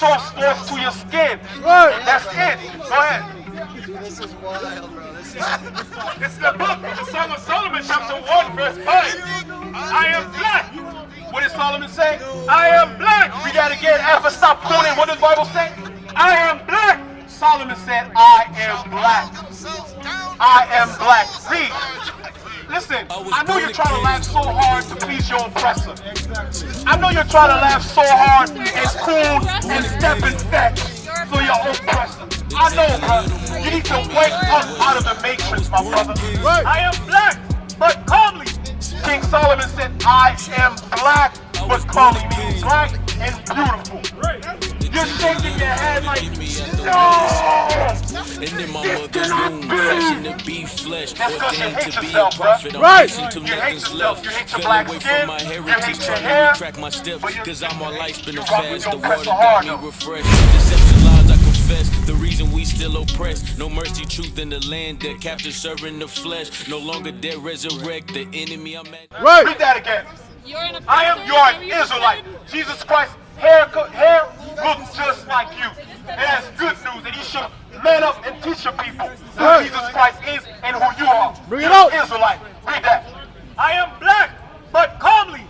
source forth to your skin. That's it. Go ahead. This is wild, bro. This is the book, the Song of Solomon, chapter 1, verse 5. I am black. What did Solomon say? I am black. We gotta get Alpha, stop quoting. What does the Bible say? I am black. Solomon said, I am black. I am black. Read. Listen, I know you're trying to laugh so hard to please your oppressor. I know you're trying to laugh so hard and cool and step and fetch for your oppressor. I know, bro. You need to wake up out of the matrix, my brother. I am black, but calmly. King Solomon said, I am black, but calmly, meaning black and beautiful. You're shaking your head like, no! This cannot be! That's because you hate yourself, bro. Right! You hate yourself. You hate your black skin. You hate your hair. But you rock with your oppressor hard, though. The reason we still oppressed, no mercy, truth in the land, that captive serving the flesh, no longer dead, resurrect the enemy. I'm at. Right. Read that again. You're an I am your Israelite. Jesus Christ, hair looks just like you. And that's good news, and you should man up and teach your people who Jesus Christ is and who you are. Bring it You're out. an Israelite. Read that. I am black, but calmly.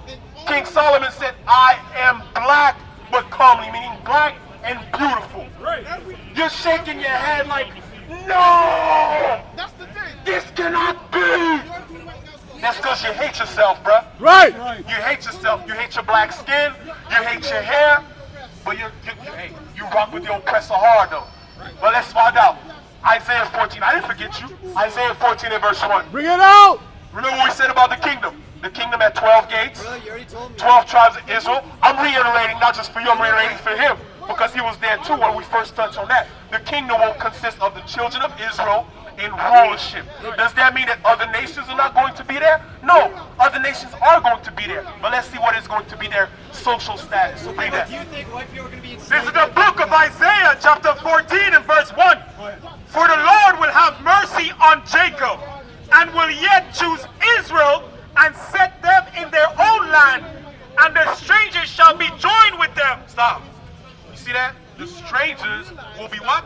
King Solomon said, I am black, but calmly, meaning black and beautiful. You're shaking your head like, no! This cannot be! That's because you hate yourself, bruh. Right. You hate yourself. You hate your black skin. You hate your hair. But you rock with your oppressor hard, though. But let's find out. Isaiah 14. I didn't forget you. Isaiah 14 and verse 1. Bring it out. Remember what we said about the kingdom? The kingdom had 12 gates. Bro, you already told me. 12 tribes of Israel. I'm reiterating, not just for you, I'm reiterating for him. Because he was there too when we first touched on that. The kingdom will consist of the children of Israel in rulership. Does that mean that other nations are not going to be there? No, other nations are going to be there. But let's see what is going to be their social status. So read that. Do you think white people are going to be This enslaved? is the book of Isaiah, chapter 14 and verse 1. For the Lord will have mercy on Jacob, and will yet choose Israel, and set them in their own land, and the strangers shall be joined with them. Stop. You see that? The strangers will be what?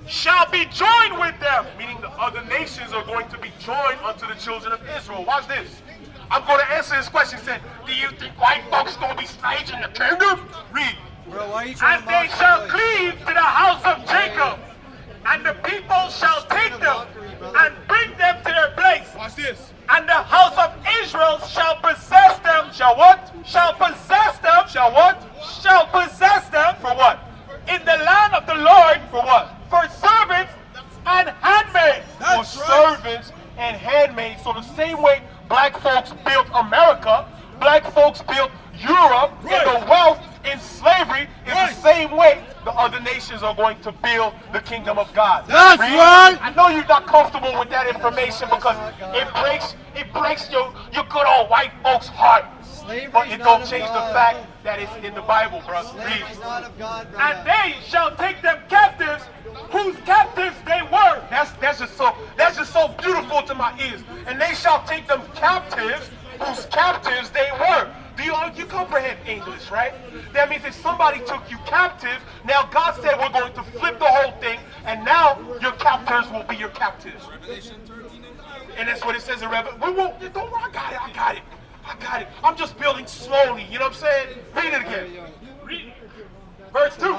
Shall be joined with them. Meaning the other nations are going to be joined unto the children of Israel. Watch this. I'm going to answer this question. Said, do you think white folks going to be slaves in the kingdom? Read. Bro, why are you trying And to they mock shall the cleave to the house of Jacob, and the people shall take them and bring them to their place. Watch this. And the house of Israel shall possess them. Shall what? Shall possess them. Shall what? Shall possess them. For what? In the land of the Lord. For what? For servants and handmaids. For servants and handmaids. So the same way black folks built America, black folks built Europe, and the wealth in slavery is the same way the other nations are going to build the kingdom of God. That's right. I know you're not comfortable with that information because it breaks your good old white folks' heart. Slavery But is it not don't of change the God. fact that it's in the Bible, bro. Slavery Read. is not of God, bro. And they shall take them captives, whose captives they were. That's just so beautiful to my ears. And they shall take them captives, whose captives they were. Do you comprehend English, right? That means if somebody took you captive, now God said we're going to flip the whole thing, and now your captors will be your captives. And that's what it says in Revelation. Don't worry, I got it. I'm just building slowly, you know what I'm saying? Read it again. Read. Verse 2.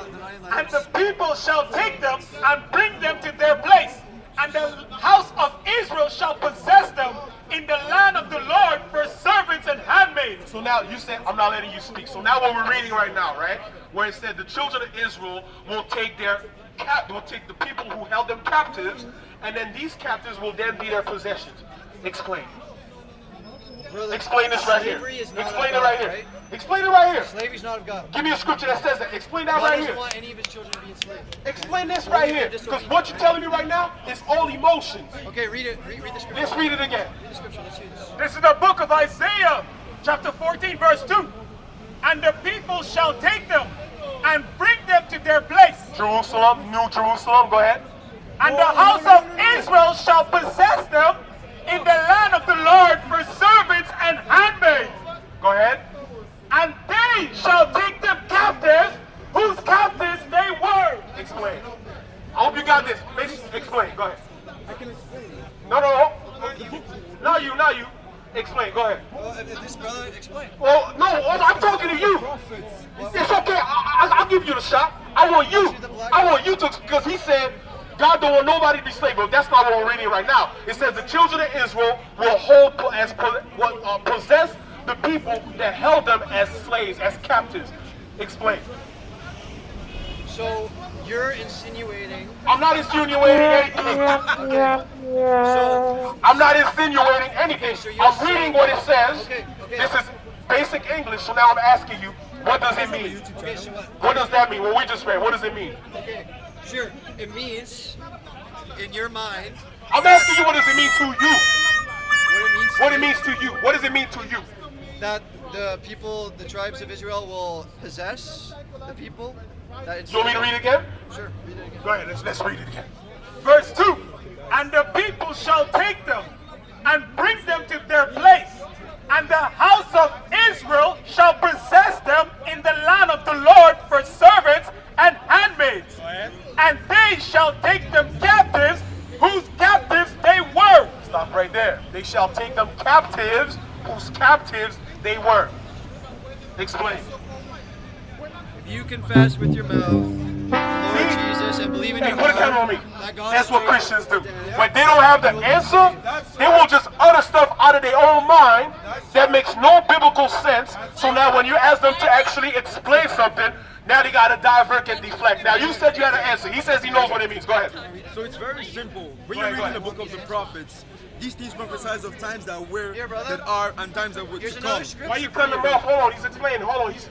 And the people shall take them and bring them to their place, and the house of Israel shall possess them in the land of the Lord for servants and handmaids. So now you said, I'm not letting you speak. So now what we're reading right now, right? Where it said the children of Israel will take the people who held them captives, and then these captives will then be their possessions. Explain. Bro, Explain this right here. slavery is not Explain of it God, right here. right? Explain it right here. Slavery is not of God. Give me a scripture that says that. Explain that God right doesn't here. want any of his children to be enslaved. Explain this right here. Because what you're telling me right now is all emotions. Okay, read it. Read the scripture. Let's read it again. Read the scripture. Let's hear this. This is the book of Isaiah, chapter 14, verse 2. And the people shall take them and bring them to their place. Jerusalem, New Jerusalem, go ahead. And the house of Israel shall possess them in the land of the Lord for servants and handmaids. Go ahead. And they shall take them captives, whose captives got this. Explain. Go ahead. I can explain. No. Not you. Explain. Go ahead. This brother, explain. Well, no, I'm talking to you. Prophets. It's okay. I'll give you the shot. I want you to, because he said God don't want nobody to be slave. But that's not what we're reading right now. It says the children of Israel will possess the people that held them as slaves, as captives. Explain. So you're insinuating. I'm not insinuating anything. So I'm not insinuating anything. so you're I'm reading what it says. Okay. This is basic English, so now I'm asking you, what does it mean? Okay, so what? What does that mean? What we just read, what does it mean? Okay, sure. It means, in your mind, I'm asking you, what does it mean to you? what it means. What it means to you? What does it mean to you? That the people, the tribes of Israel, will possess the people. That You want me to read it again? Sure. Read it again. Go ahead, let's read it again. Verse 2, and the people shall take them and bring them to their place, and the house of Israel shall possess them in the land of the Lord for servants and handmaids, and they shall take them captives, whose captives they were. Stop right there. They shall take them captives, whose captives they were. Explain. If you confess with your mouth, Lord Jesus, and believe in Hey, your put a camera on heart me. that God That's is what raised- Christians do. When they don't have the answer, they will just utter stuff out of their own mind that makes no biblical sense. So now when you ask them to actually explain something, now they got to divert and deflect. Now you said you had an answer. He says he knows what it means. Go ahead. So it's very simple. When Go you're ahead, reading the book of the prophets, these things prophesize of times that were, Here, brother. that are, and times that were Here's to another come. scripture. Why you cutting him off? Hold on, he's explaining. Hold on, he's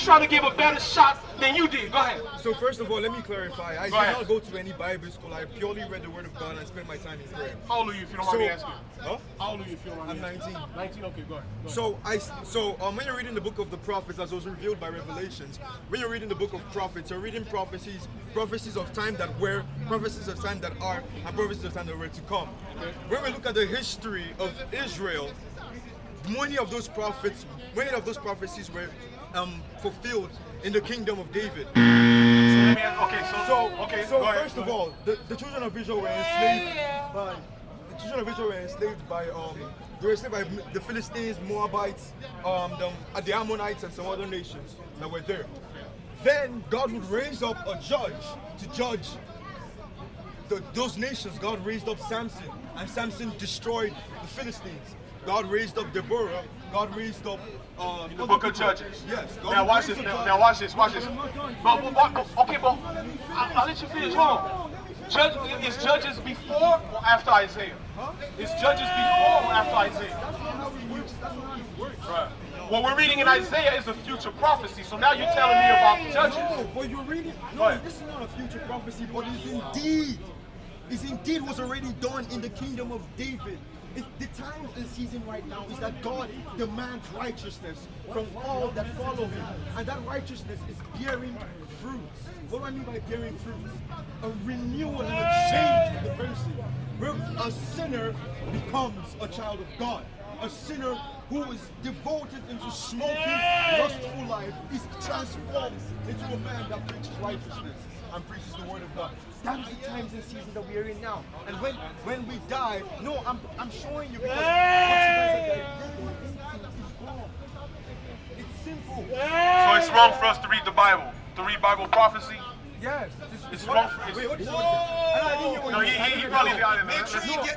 trying to give a better shot than you did. Go ahead. So first of all, let me clarify. I did ahead. not go to any Bible school. I purely read the Word of God and spent my time in prayer. How old are you if you don't mind me asking? Huh? How old are you if you don't mind I'm me asking? 19. 19. Okay, go ahead. So when you're reading the book of the prophets, as was revealed by Revelations, when you're reading the book of prophets, you're reading prophecies of time that were, prophecies of time that are, and prophecies of time that were to come. When we look at the history of Israel, many of those prophecies were fulfilled in the kingdom of David. So go ahead. First of all, the children of Israel were enslaved by they were enslaved by the Philistines, Moabites, the Ammonites, and some other nations that were there. Then God would raise up a judge to judge those nations. God raised up Samson, and Samson destroyed the Philistines. God raised up Deborah. God raised up The book of Judges. Yes. God Now watch raised this. up Now watch this. Watch this. I'm not done. Okay, but I'll let you finish. Hold on. Is Judges before or after Isaiah? Is Judges before or after Isaiah? That's not how it works. That's not how it works. Right. What we're reading in Isaiah is a future prophecy. So now you're telling me about Judges. No, but you're reading. Go No, ahead. this is not a future prophecy, but it's indeed was already done in the kingdom of David. The time and season right now is that God demands righteousness from all that follow Him, and that righteousness is bearing fruits. What do I mean by bearing fruits? A renewal and a change in the person. Where a sinner becomes a child of God. A sinner who is devoted into smoking, lustful life is transformed into a man that preaches righteousness and preaches the word of God. That is the times and seasons that we are in now. And when we die, no, I'm showing you because what you guys are is wrong. It's simple. So it's wrong for us to read the Bible, to read Bible prophecy. Yes. It's wrong for Wait, what did you say? No, he probably did.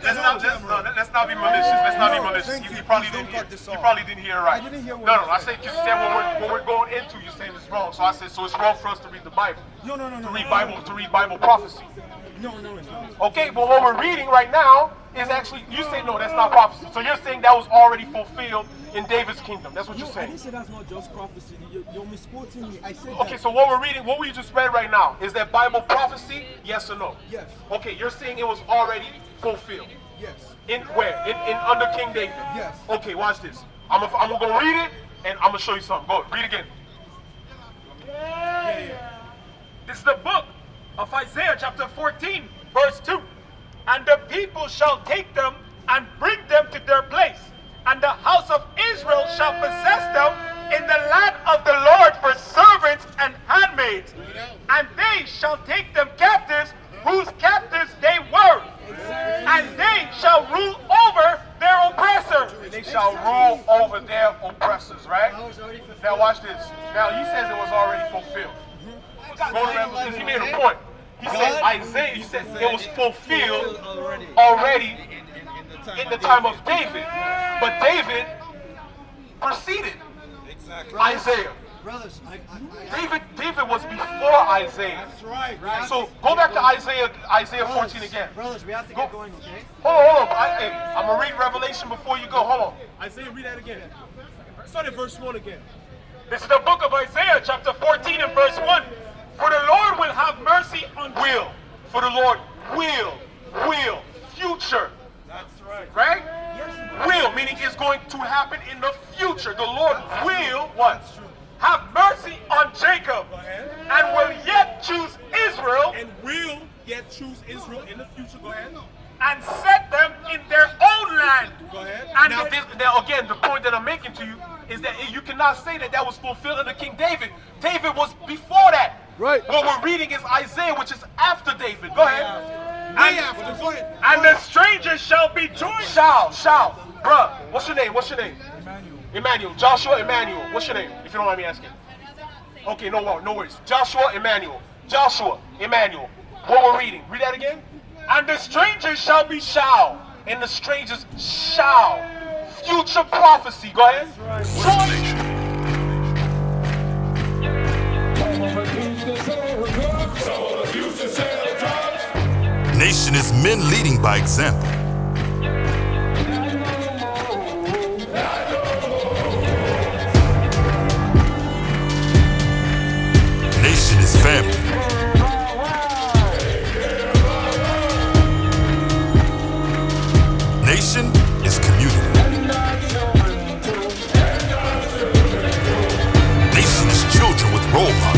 Let's not be No, malicious. Let's not be malicious. thank You you. probably Please didn't don't hear. cut this You off. probably didn't hear it right. I didn't hear what No, you no. I said. said you said what we're going into. You're saying it's wrong. So I said so it's wrong for us to read the Bible. No. To read Bible prophecy. No, it's not. Okay, but what we're reading right now is actually, you say no, that's not prophecy. So you're saying that was already fulfilled in David's kingdom. That's what you're No, I saying. didn't say that's not just prophecy. You're misquoting me. I said Okay, that. so what we're reading, what we just read right now, is that Bible prophecy, yes or no? Yes. Okay, you're saying it was already fulfilled. Yes. In where? In under King David? Yes. Okay, watch this. I'm gonna go read it, and I'm gonna show you something. Go, read again. This is the book of Isaiah chapter 14, verse 2. And the people shall take them and bring them to their place, and the house of Israel shall possess them in the land of the Lord for servants and handmaids. handmaids, and they shall take them captives whose captives they were, and they shall rule over their oppressor. And they shall rule over their oppressors, right? Now watch this. Now he says it was already fulfilled. Go to Revelation. He made a point. He said Isaiah, he said it was fulfilled already in the time of David. But David preceded Isaiah. Brothers, David was before Isaiah. That's right. So go back to Isaiah 14 again. Brothers, we have to get going, okay? Hold on. I'm going to read Revelation before you go. Hold on. Isaiah, read that again. Start at verse 1 again. This is the book of Isaiah, chapter 14 and verse 1. For the Lord will have mercy on Will. For the Lord will. Future. That's right. Right? Will, meaning it's going to happen in the future. The Lord will, what? Have mercy on Jacob. And will yet choose Israel. And will yet choose Israel in the future. Go ahead. And set them in their own land. Go ahead. And Now again, the point that I'm making to you is that you cannot say that that was fulfilled under King David. David was before that. Right. What we're reading is Isaiah, which is after David. Go ahead. And the strangers shall be joined. Shall. Bruh, what's your name? Emmanuel. Joshua Emmanuel. What's your name, if you don't mind me asking? Okay, no worries. Joshua Emmanuel. What we're reading. Read that again. And the strangers shall be Shall. And the strangers shall. Future prophecy. Go ahead. Nation is men leading by example. Nation is family. Nation is community. Nation is children with role models.